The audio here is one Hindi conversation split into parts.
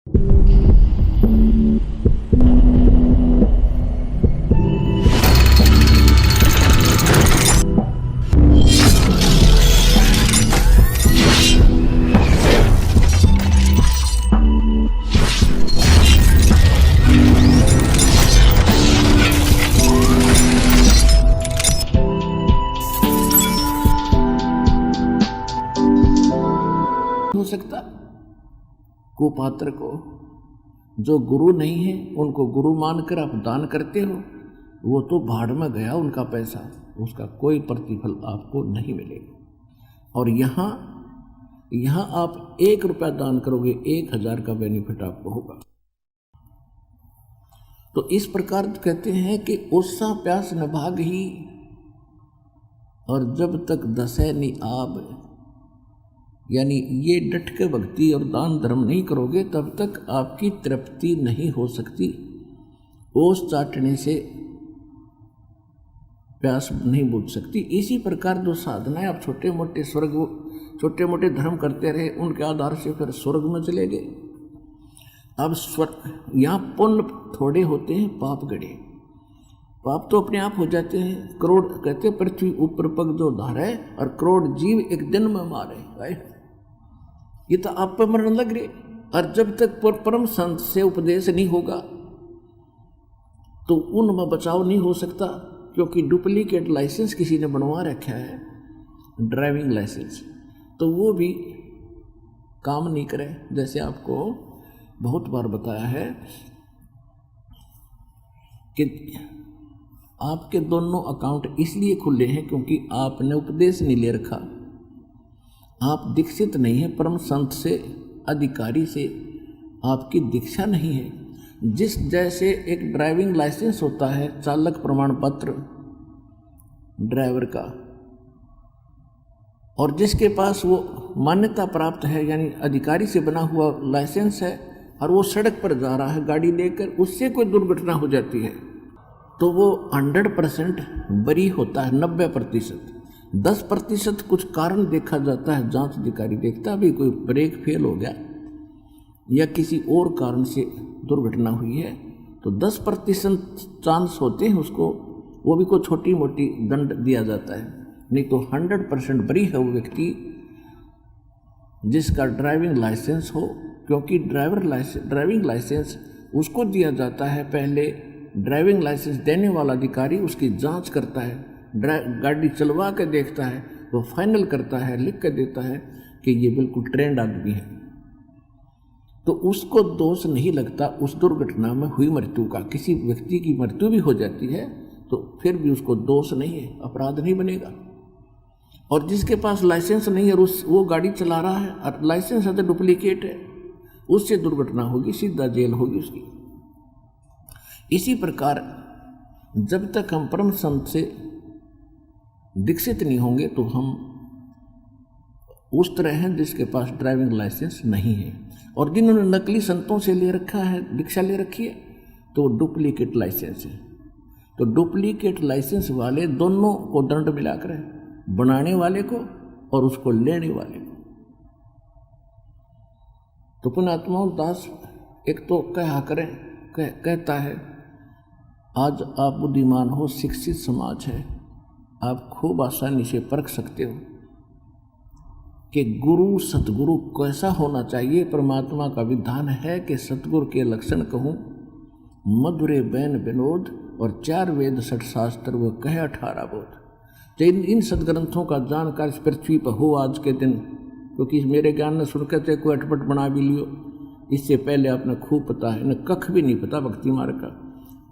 हो सकता कुपात्र को, जो गुरु नहीं है उनको गुरु मानकर आप दान करते हो, वो तो भाड़ में गया उनका पैसा, उसका कोई प्रतिफल आपको नहीं मिलेगा। और यहाँ आप 1 रुपया दान करोगे, 1000 का बेनिफिट आपको होगा। तो इस प्रकार कहते हैं कि ओसा प्यास न भाग ही, और जब तक दसै नि आब, यानी ये डट के भक्ति और दान धर्म नहीं करोगे तब तक आपकी तृप्ति नहीं हो सकती। ओस चाटने से प्यास नहीं बुझ सकती। इसी प्रकार जो साधनाएं आप छोटे मोटे धर्म करते रहे, उनके आधार से फिर स्वर्ग में चले गए। अब स्वर्ग यहाँ पुण्य थोड़े होते हैं, पाप गड़े। पाप तो अपने आप हो जाते हैं। करोड़ कहते पृथ्वी ऊपर पग जो धारे, और करोड़ जीव एक दिन में मारे। ये तो आप पर मरण लग रहे। और जब तक परम संत से उपदेश नहीं होगा तो उनमें बचाव नहीं हो सकता, क्योंकि डुप्लीकेट लाइसेंस किसी ने बनवा रखा है, ड्राइविंग लाइसेंस, तो वो भी काम नहीं करे। जैसे आपको बहुत बार बताया है कि आपके दोनों अकाउंट इसलिए खुले हैं क्योंकि आपने उपदेश नहीं ले रखा, आप दीक्षित नहीं है, परम संत से, अधिकारी से आपकी दीक्षा नहीं है। जिस जैसे एक ड्राइविंग लाइसेंस होता है, चालक प्रमाण पत्र ड्राइवर का, और जिसके पास वो मान्यता प्राप्त है, यानी अधिकारी से बना हुआ लाइसेंस है, और वो सड़क पर जा रहा है गाड़ी लेकर, उससे कोई दुर्घटना हो जाती है तो वो 100% बरी होता है। 90%, 10% कुछ कारण देखा जाता है, जांच अधिकारी देखता भी कोई ब्रेक फेल हो गया या किसी और कारण से दुर्घटना हुई है, तो 10% चांस होते हैं उसको, वो भी कोई छोटी मोटी दंड दिया जाता है। नहीं तो 100% बरी है वो व्यक्ति जिसका ड्राइविंग लाइसेंस हो, क्योंकि ड्राइविंग लाइसेंस उसको दिया जाता है। पहले ड्राइविंग लाइसेंस देने वाला अधिकारी उसकी जांच करता है, गाड़ी चलवा के देखता है, वो फाइनल करता है, लिख कर देता है कि ये बिल्कुल ट्रेंड आदमी है, तो उसको दोष नहीं लगता उस दुर्घटना में हुई मृत्यु का। किसी व्यक्ति की मृत्यु भी हो जाती है तो फिर भी उसको दोष नहीं है, अपराध नहीं बनेगा। और जिसके पास लाइसेंस नहीं है और वो गाड़ी चला रहा है और लाइसेंस है तो डुप्लीकेट है, उससे दुर्घटना होगी, सीधा जेल होगी उसकी। इसी प्रकार जब तक हम परम संत से दीक्षित नहीं होंगे तो हम उस तरह हैं जिसके पास ड्राइविंग लाइसेंस नहीं है। और जिन्होंने नकली संतों से ले रखा है, दीक्षा ले रखी है, तो डुप्लीकेट लाइसेंस है। तो डुप्लीकेट लाइसेंस वाले दोनों को दंड मिला कर, बनाने वाले को और उसको लेने वाले को। तो पुण्यात्मा दास एक तो कहता है, आज आप बुद्धिमान हो, शिक्षित समाज है, आप खूब आसानी से परख सकते हो कि गुरु सतगुरु कैसा होना चाहिए। परमात्मा का विधान है कि सतगुरु के लक्षण कहूँ, मधुरे बैन विनोद, और 4 वेद 6 शास्त्र वो कहे 18 बोध। तो इन सदग्रंथों का जानकार इस पृथ्वी पर हो आज के दिन, क्योंकि मेरे ज्ञान ने सुनकर चाहे कोई अटपट बना भी लियो, इससे पहले आपने खूब पता है, इन्हें कख भी नहीं पता भक्ति मार्ग का।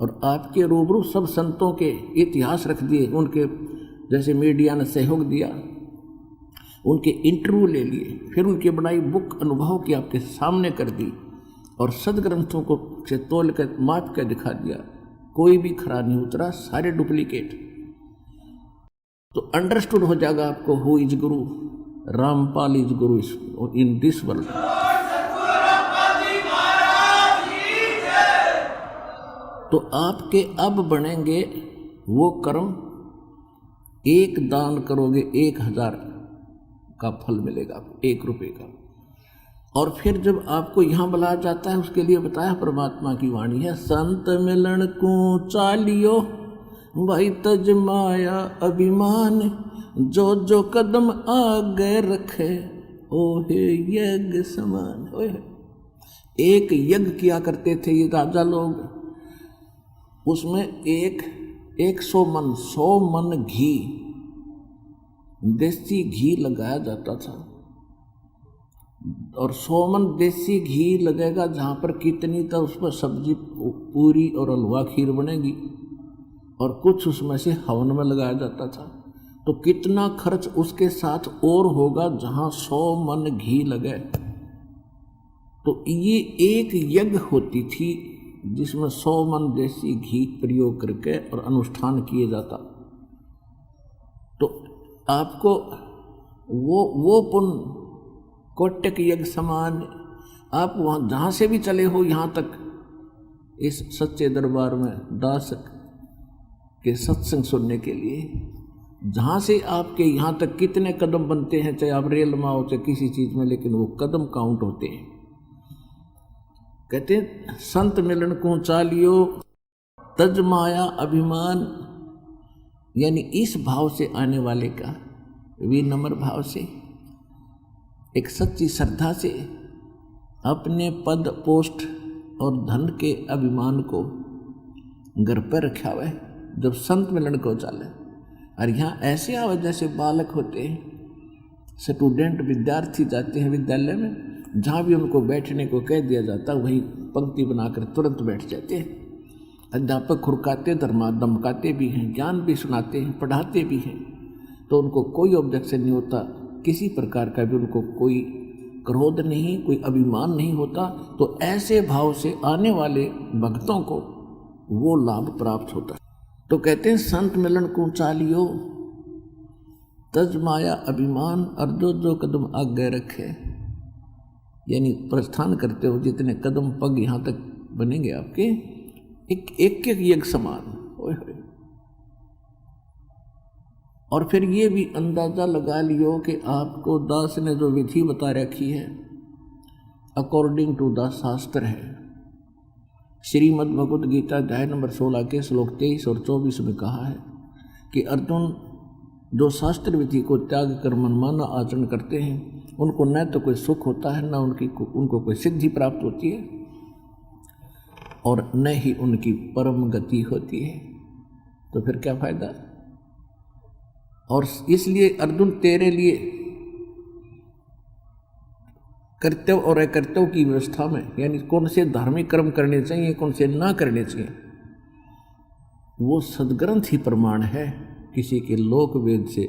और आपके रूबरू सब संतों के इतिहास रख दिए, उनके जैसे मीडिया ने सहयोग दिया, उनके इंटरव्यू ले लिए, फिर उनकी बनाई बुक अनुभव की आपके सामने कर दी, और सदग्रंथों को से तोल कर माप कर दिखा दिया। कोई भी खरा नहीं उतरा, सारे डुप्लीकेट। तो अंडरस्टूड हो जाएगा आपको who is Guru. Rampal is Guru in this world. तो आपके अब बनेंगे वो कर्म, एक दान करोगे 1000 का फल मिलेगा, 1 रुपये का। और फिर जब आपको यहाँ बुलाया जाता है, उसके लिए बताया परमात्मा की वाणी है, संत मिलन को चालियो भाई तजमाया अभिमान, जो जो कदम आगे रखे ओहे यज्ञ समान। ओहे, एक यज्ञ किया करते थे ये राजा लोग, उसमें 100 मन 100 मन घी, देसी घी लगाया जाता था। और 100 मन देसी घी लगेगा जहाँ पर कितनी तो उस पर सब्जी पूरी और हलवा खीर बनेगी, और कुछ उसमें से हवन में लगाया जाता था। तो कितना खर्च उसके साथ और होगा जहाँ 100 मन घी लगे। तो ये एक यज्ञ होती थी जिसमें 100 मन देसी घी प्रयोग करके और अनुष्ठान किए जाता। तो आपको वो पुण्य कोटक यज्ञ समान, आप वहाँ जहाँ से भी चले हो यहाँ तक इस सच्चे दरबार में दास के सत्संग सुनने के लिए, जहाँ से आपके यहाँ तक कितने कदम बनते हैं, चाहे आप रेल में हो चाहे किसी चीज़ में, लेकिन वो कदम काउंट होते हैं। कहते हैं संत मिलन को चालियो तज माया अभिमान, यानी इस भाव से आने वाले का, विनम्र भाव से, एक सच्ची श्रद्धा से अपने पद पोस्ट और धन के अभिमान को घर पर रखा हुआ है। जब संत मिलन को चाले, और यहाँ ऐसे आवे जैसे बालक होते हैं, स्टूडेंट विद्यार्थी जाते हैं विद्यालय में, जहाँ भी उनको बैठने को कह दिया जाता वही पंक्ति बनाकर तुरंत बैठ जाते हैं। अध्यापक खुरकाते धमकाते भी हैं, ज्ञान भी सुनाते हैं, पढ़ाते भी हैं, तो उनको कोई ऑब्जेक्शन नहीं होता, किसी प्रकार का भी उनको कोई क्रोध नहीं, कोई अभिमान नहीं होता। तो ऐसे भाव से आने वाले भक्तों को वो लाभ प्राप्त होता है। तो कहते हैं संत मिलन को चालियो तज माया अभिमान, और जो जो कदम आगे रखे, यानी प्रस्थान करते हो जितने कदम पग यहाँ तक बनेंगे आपके, एक एक यज्ञ समान। ओए होए। और फिर ये भी अंदाज़ा लगा लियो कि आपको दास ने जो विधि बता रखी है अकॉर्डिंग टू द शास्त्र है। श्रीमद् भगवद गीता अध्याय नंबर 16 के श्लोक 23 और 24 में कहा है कि अर्जुन जो शास्त्र विधि को त्याग कर मनमाना आचरण करते हैं, उनको न तो कोई सुख होता है, न उनको कोई सिद्धि प्राप्त होती है, और न ही उनकी परम गति होती है। तो फिर क्या फायदा। और इसलिए अर्जुन तेरे लिए कर्तव्य और अकर्तव्य की व्यवस्था में, यानी कौन से धार्मिक कर्म करने चाहिए, कौन से ना करने चाहिए, वो सदग्रंथ ही प्रमाण है किसी के लोक वेद से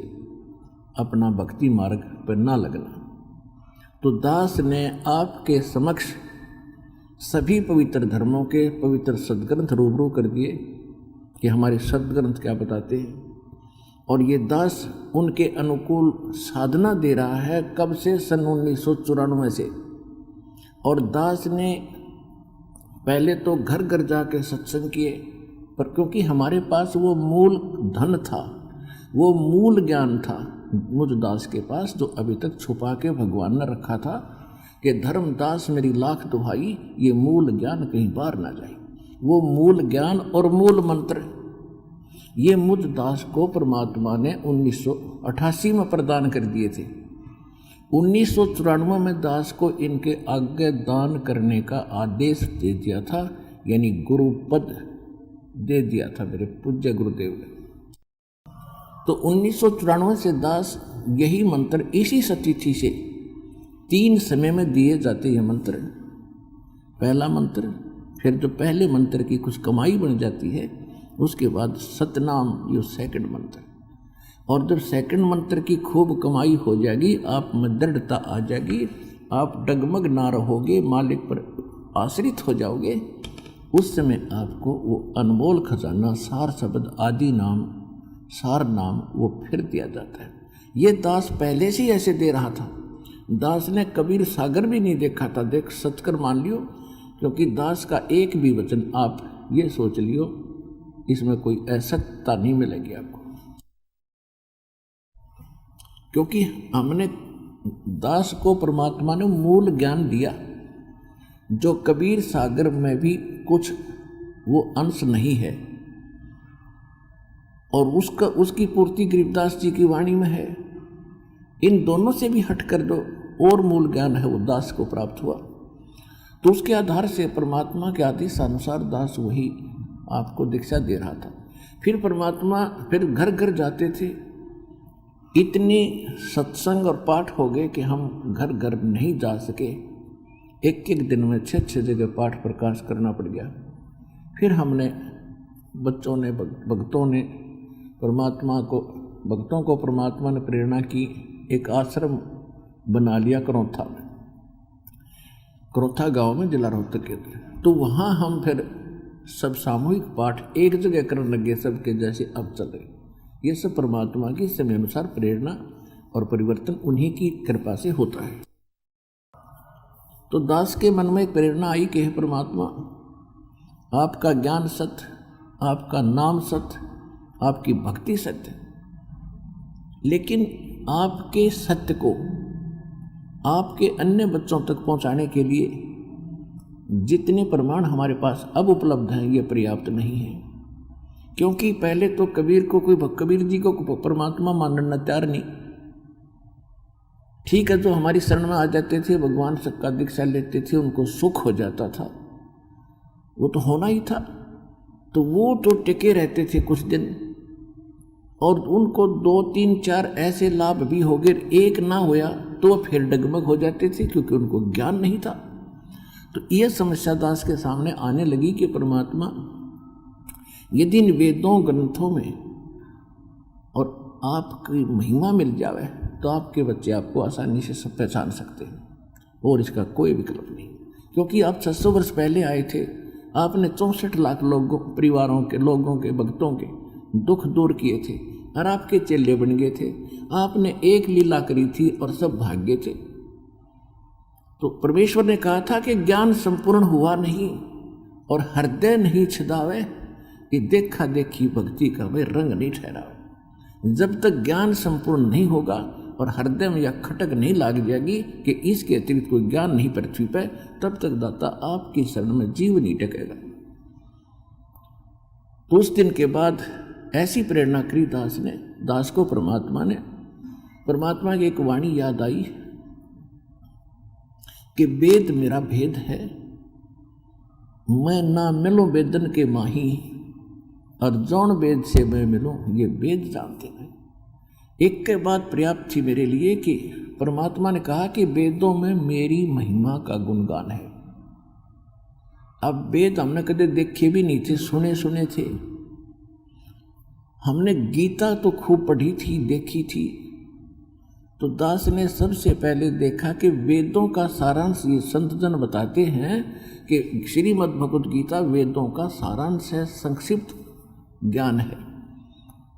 अपना भक्ति मार्ग पर ना लगना। तो दास ने आपके समक्ष सभी पवित्र धर्मों के पवित्र सदग्रंथ रूबरू कर दिए कि हमारे सदग्रंथ क्या बताते हैं, और ये दास उनके अनुकूल साधना दे रहा है कब से, सन 1994 से। और दास ने पहले तो घर घर जाके सत्संग किए, पर क्योंकि हमारे पास वो मूल धन था, वो मूल ज्ञान था मुझ दास के पास, जो अभी तक छुपा के भगवान ने रखा था कि धर्मदास मेरी लाख दुहाई, ये मूल ज्ञान कहीं बाहर ना जाए। वो मूल ज्ञान और मूल मंत्र ये मुझ दास को परमात्मा ने 1988 में प्रदान कर दिए थे। 1994 में दास को इनके आगे दान करने का आदेश दे दिया था, यानी गुरु पद दे दिया था मेरे पूज्य गुरुदेव ने। तो 1994 से दास यही मंत्र इसी सतिथि से 3 समय में दिए जाते हैं मंत्र। पहला मंत्र, फिर जो पहले मंत्र की कुछ कमाई बन जाती है, उसके बाद सतनाम, ये सेकंड मंत्र। और जब सेकंड मंत्र की खूब कमाई हो जाएगी, आप में दृढ़ता आ जाएगी, आप डगमग ना रहोगे, मालिक पर आश्रित हो जाओगे, उस समय आपको वो अनमोल खजाना सार शब्द आदि नाम, सार नाम, वो फिर दिया जाता है। ये दास पहले से ही ऐसे दे रहा था। दास ने कबीर सागर भी नहीं देखा था, देख सतकर मान लियो, क्योंकि दास का एक भी वचन आप ये सोच लियो इसमें कोई असत्यता नहीं मिलेगी आपको। क्योंकि हमने दास को परमात्मा ने मूल ज्ञान दिया, जो कबीर सागर में भी कुछ वो अंश नहीं है, और उसकी पूर्ति गरीबदास जी की वाणी में है। इन दोनों से भी हटकर जो और मूल ज्ञान है वो दास को प्राप्त हुआ। तो उसके आधार से परमात्मा के आदेश अनुसार दास वही आपको दीक्षा दे रहा था। फिर परमात्मा फिर घर घर जाते थे। इतनी सत्संग और पाठ हो गए कि हम घर घर नहीं जा सके। एक एक दिन में 6-6 जगह पाठ प्रकाश करना पड़ गया। फिर हमने बच्चों ने भक्तों ने भक्तों को परमात्मा ने प्रेरणा की, एक आश्रम बना लिया करौथा गांव में, जिला रोहतक के। तो वहाँ हम फिर सब सामूहिक पाठ एक जगह करने लगे, सबके जैसे अब चल रहे। ये सब परमात्मा की समय अनुसार प्रेरणा और परिवर्तन उन्हीं की कृपा से होता है। तो दास के मन में एक प्रेरणा आई कि हे परमात्मा, आपका ज्ञान सत्य, आपका नाम सत्य, आपकी भक्ति सत्य, लेकिन आपके सत्य को आपके अन्य बच्चों तक पहुंचाने के लिए जितने प्रमाण हमारे पास अब उपलब्ध हैं ये पर्याप्त नहीं है। क्योंकि पहले तो कबीर जी को परमात्मा मानना तैयार नहीं। ठीक है, जो हमारी शरण में आ जाते थे, भगवान सबका दीक्षा लेते थे, उनको सुख हो जाता था, वो तो होना ही था। तो वो तो टिके रहते थे कुछ दिन, और उनको 2-3-4 ऐसे लाभ भी हो गए, एक ना होया तो फिर डगमग हो जाते थे, क्योंकि उनको ज्ञान नहीं था। तो यह समस्या दास के सामने आने लगी कि परमात्मा, यदि इन वेदों ग्रंथों में और आपकी महिमा मिल जावे तो आपके बच्चे आपको आसानी से सब पहचान सकते हैं, और इसका कोई विकल्प नहीं। क्योंकि आप 600 वर्ष पहले आए थे, आपने 64 लाख लोगों, परिवारों के लोगों के, भक्तों के दुख दूर किए थे, और आपके चेले बन गए थे। आपने एक लीला करी थी और सब भाग गए थे। तो परमेश्वर ने कहा था कि ज्ञान संपूर्ण हुआ नहीं और हृदय नहीं छिदावे, ये देखा देखी भक्ति का वे रंग नहीं ठहरावे। जब तक ज्ञान संपूर्ण नहीं होगा और हृदय में यह खटक नहीं लाग जाएगी कि इसके अतिरिक्त कोई ज्ञान नहीं पृथ्वी पर, तब तक दाता आपकी शरण में जीव नहीं टकेगा। तो उस दिन के बाद ऐसी प्रेरणा करी दास को परमात्मा की एक वाणी याद आई कि वेद मेरा भेद है, मैं ना मिलूं वेदन के माही, और जौन वेद से मैं मिलूं ये वेद जानते हैं। एक के बाद पर्याप्त थी मेरे लिए कि परमात्मा ने कहा कि वेदों में मेरी महिमा का गुणगान है। अब वेद हमने कदे देखे भी नहीं थे, सुने थे। हमने गीता तो खूब पढ़ी थी, देखी थी। तो दास ने सबसे पहले देखा कि वेदों का सारांश, ये संत जन बताते हैं कि श्रीमद् भगवद गीता वेदों का सारांश है, संक्षिप्त ज्ञान है।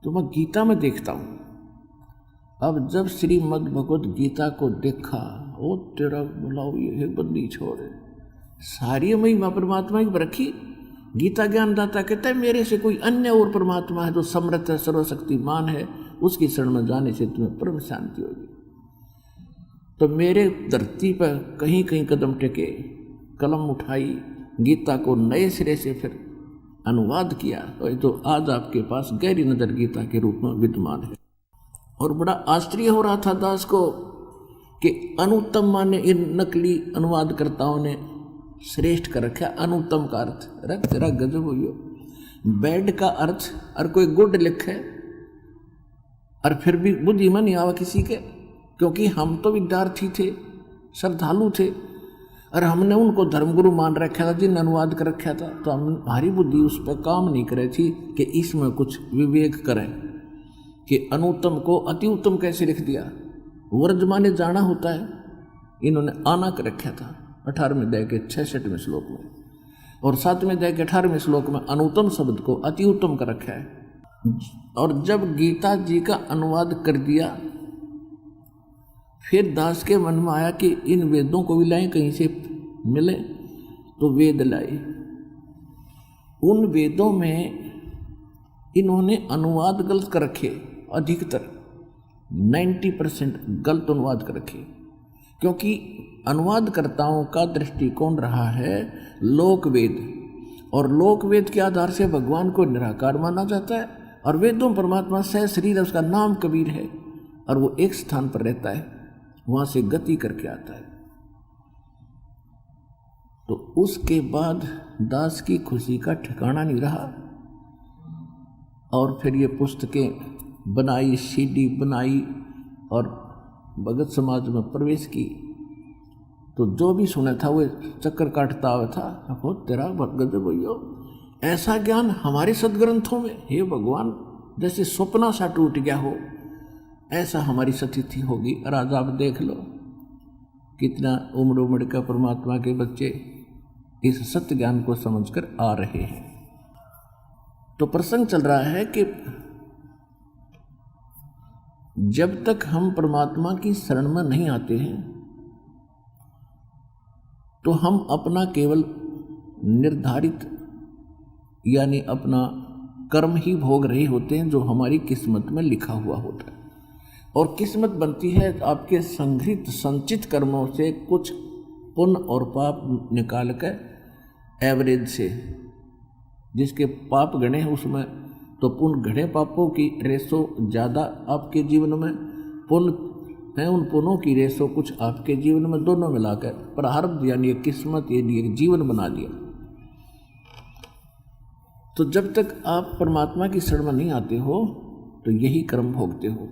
तो मैं गीता में देखता हूँ। अब जब श्रीमद् भगवद गीता को देखा, ओ तेरा बुलाओ ये बंदी छोड़े, सारी महिमा परमात्मा की रखी। गीता ज्ञानदाता कहता है मेरे से कोई अन्य और परमात्मा है जो समर्थ है, सर्वशक्तिमान है, उसकी शरण में जाने से तुम्हें परम शांति होगी। तो मेरे धरती पर कहीं कहीं कदम टेके, कलम उठाई, गीता को नए सिरे से फिर अनुवाद किया, तो आज आपके पास गहरी नजर गीता के रूप में विद्यमान है। और बड़ा आश्चर्य हो रहा था दास को कि अनुत्तम माने इन नकली अनुवादकर्ताओं ने श्रेष्ठ कर रखा। अनुत्तम का अर्थ रख तेरा गजब हो, बैड का अर्थ और कोई गुड लिखे, और फिर भी बुद्धिमान नहीं आवा किसी के, क्योंकि हम तो विद्यार्थी थे, श्रद्धालु थे, और हमने उनको धर्मगुरु मान रखा था, जिन अनुवाद कर रखा था। तो हमारी बुद्धि उस पर काम नहीं कर रही थी कि इसमें कुछ विवेक करें कि अनुत्तम को अति उत्तम कैसे लिख दिया। वर्धमाने जाना होता है, इन्होंने आना कर रखा था 18वें अध्याय के 66वें श्लोक में, और 7वें अध्याय के 18वें श्लोक में अनुत्तम शब्द को अति उत्तम कर रखा है। और जब गीता जी का अनुवाद कर दिया, फिर दास के मन में आया कि इन वेदों को भी लाएं, कहीं से मिले। तो वेद लाए। उन वेदों में इन्होंने अनुवाद गलत कर रखे अधिकतर। 90% गलत अनुवाद कर रखे, क्योंकि अनुवादकर्ताओं का दृष्टिकोण रहा है लोकवेद, और लोकवेद के आधार से भगवान को निराकार माना जाता है, और वेदों परमात्मा सह शरीर है, उसका नाम कबीर है, और वो एक स्थान पर रहता है, वहाँ से गति करके आता है। तो उसके बाद दास की खुशी का ठिकाना नहीं रहा, और फिर ये पुस्तकें बनाई, सीडी बनाई और भगत समाज में प्रवेश की। तो जो भी सुना था वो चक्कर काटता हुआ था, हो तेरा गजब भैया, ऐसा ज्ञान हमारे सदग्रंथों में, हे भगवान, जैसे सपना सा टूट गया हो, ऐसा हमारी सतिथि होगी। और आज आप देख लो कितना उम्र उम्र का परमात्मा के बच्चे इस सत्य ज्ञान को समझकर आ रहे हैं। तो प्रसंग चल रहा है कि जब तक हम परमात्मा की शरण में नहीं आते हैं तो हम अपना केवल निर्धारित यानी अपना कर्म ही भोग रहे होते हैं जो हमारी किस्मत में लिखा हुआ होता है। और किस्मत बनती है आपके संग्रहित संचित कर्मों से कुछ पुण्य और पाप निकाल कर एवरेज से, जिसके पाप गणे हैं उसमें तो पुण्य घड़े पापों की रेशो ज़्यादा आपके जीवन में, पुण्य है उन पुण्यों की रेशो कुछ आपके जीवन में, दोनों मिलाकर प्रारब्ध यानी किस्मत यानी एक जीवन बना दिया। तो जब तक आप परमात्मा की शरण में नहीं आते हो तो यही कर्म भोगते हो।